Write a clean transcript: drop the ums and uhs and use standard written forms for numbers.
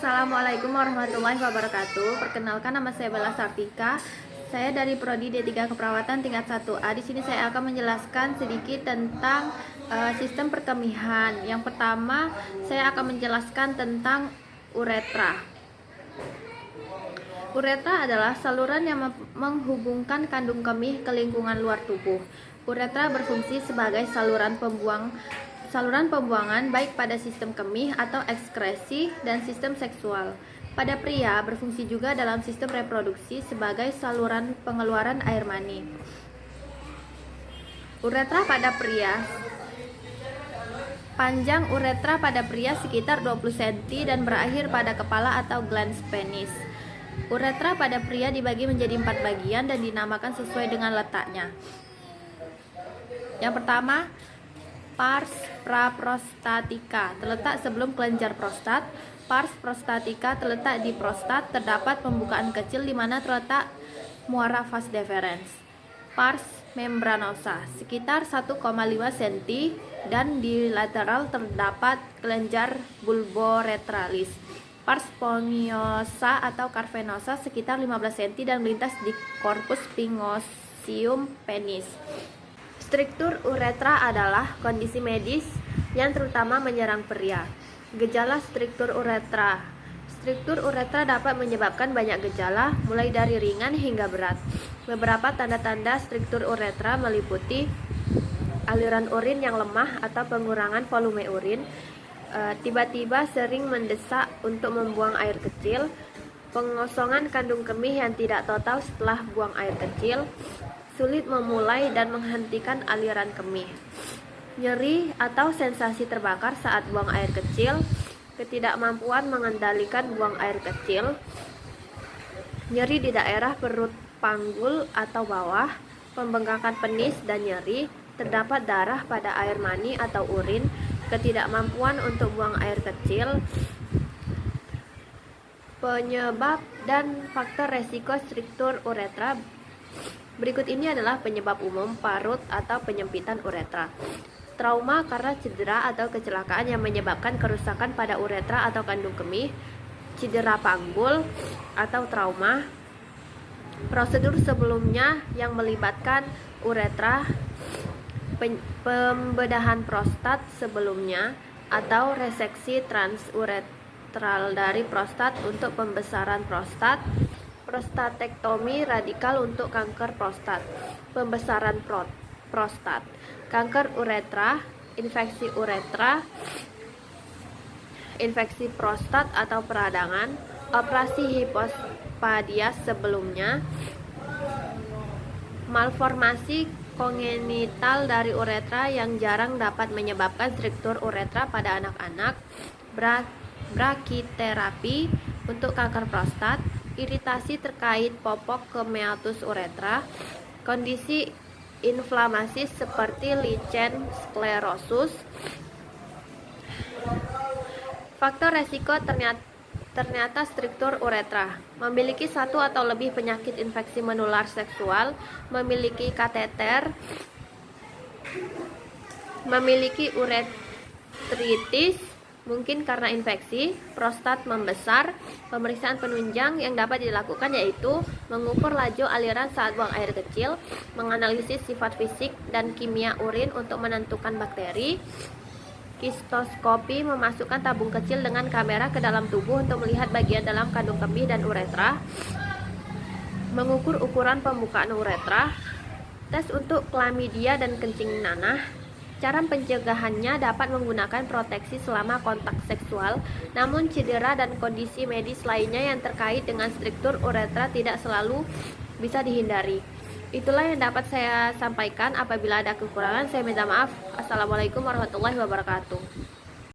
Assalamualaikum warahmatullahi wabarakatuh. Perkenalkan, nama saya Bella Sartika. Saya dari Prodi D3 Keperawatan tingkat 1A. Di sini saya akan menjelaskan sedikit tentang sistem perkemihan. Yang pertama, saya akan menjelaskan tentang uretra. Uretra adalah saluran yang menghubungkan kandung kemih ke lingkungan luar tubuh. Uretra berfungsi sebagai saluran pembuangan baik pada sistem kemih atau ekskresi dan sistem seksual. Pada pria berfungsi juga dalam sistem reproduksi sebagai saluran pengeluaran air mani. Uretra pada pria. Panjang uretra pada pria sekitar 20 cm dan berakhir pada kepala atau glans penis. Uretra pada pria dibagi menjadi 4 bagian dan dinamakan sesuai dengan letaknya. Yang pertama, pars praprostatika terletak sebelum kelenjar prostat. Pars prostatika terletak di prostat. Terdapat pembukaan kecil di mana terletak muara vas deferens. Pars membranosa sekitar 1,5 cm dan di lateral terdapat kelenjar bulboretralis. Pars sponiosa atau carvenosa sekitar 15 cm dan melintas di corpus spongosium penis. Struktur uretra adalah kondisi medis yang terutama menyerang pria. Gejala struktur uretra. Struktur uretra dapat menyebabkan banyak gejala, mulai dari ringan hingga berat. Beberapa tanda-tanda struktur uretra meliputi aliran urin yang lemah atau pengurangan volume urin, tiba-tiba sering mendesak untuk membuang air kecil, pengosongan kandung kemih yang tidak total setelah buang air kecil, sulit memulai dan menghentikan aliran kemih, nyeri atau sensasi terbakar saat buang air kecil, ketidakmampuan mengendalikan buang air kecil, nyeri di daerah perut panggul atau bawah, pembengkakan penis dan nyeri, terdapat darah pada air mani atau urin, ketidakmampuan untuk buang air kecil. Penyebab dan faktor resiko struktur uretra. Berikut ini adalah penyebab umum parut atau penyempitan uretra. Trauma karena cedera atau kecelakaan yang menyebabkan kerusakan pada uretra atau kandung kemih, cedera panggul atau trauma. Prosedur sebelumnya yang melibatkan uretra, pembedahan prostat sebelumnya atau reseksi transuretral dari prostat untuk pembesaran prostat, prostatektomi radikal untuk kanker prostat, pembesaran prostat, kanker uretra, infeksi prostat atau peradangan, operasi hipospadia sebelumnya, malformasi kongenital dari uretra yang jarang dapat menyebabkan struktur uretra pada anak-anak, brachytherapy untuk kanker prostat, iritasi terkait popok ke meatus uretra, kondisi inflamasi seperti lichen sclerosus. Faktor resiko ternyata struktur uretra. Memiliki satu atau lebih penyakit infeksi menular seksual, memiliki kateter, memiliki uretritis, mungkin karena infeksi, prostat membesar. Pemeriksaan penunjang yang dapat dilakukan yaitu mengukur laju aliran saat buang air kecil, menganalisis sifat fisik dan kimia urin untuk menentukan bakteri, kistoskopi, memasukkan tabung kecil dengan kamera ke dalam tubuh untuk melihat bagian dalam kandung kemih dan uretra, mengukur ukuran pembukaan uretra, tes untuk klamidia dan kencing nanah. Cara pencegahannya dapat menggunakan proteksi selama kontak seksual, namun cedera dan kondisi medis lainnya yang terkait dengan struktur uretra tidak selalu bisa dihindari. Itulah yang dapat saya sampaikan. Apabila ada kekurangan, saya minta maaf. Assalamualaikum warahmatullahi wabarakatuh.